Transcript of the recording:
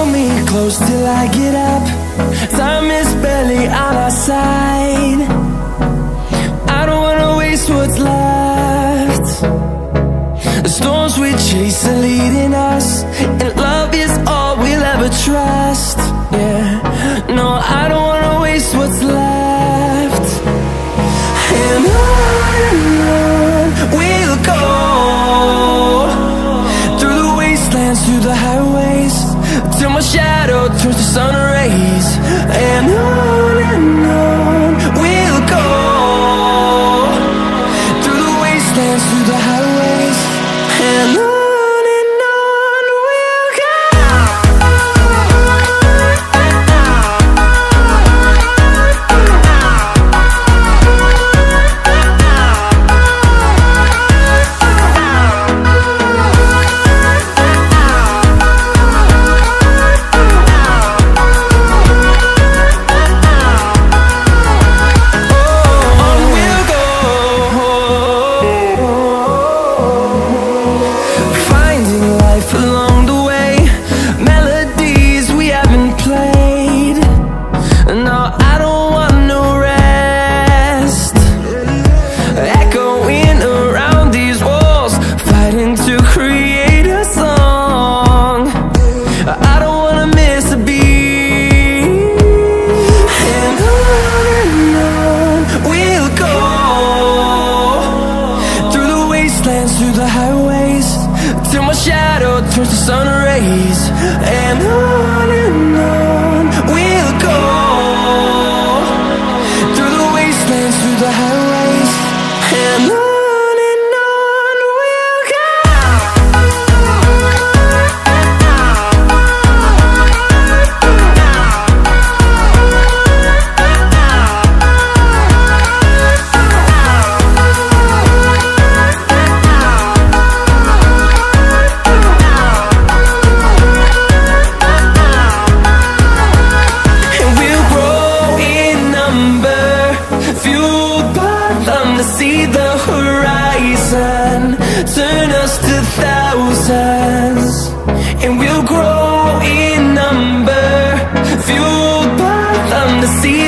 hold me close till I get up. Time is barely on our side. I don't wanna waste what's left. The storms we chase are leading us, and love is all we'll ever trust. Yeah, no, I don't wanna waste what's left. And on we'll go, through the wastelands, through the highways, till my shadow turns to sun rays. And on we'll go, through the wastelands, through the highways, and on we'll go. Through the highways, till my shadow turns to sun rays. And on we'll go, through the wastelands, through the highways, and on we'll go. See the horizon, turn us to thousands, and we'll grow in number, fueled by them to see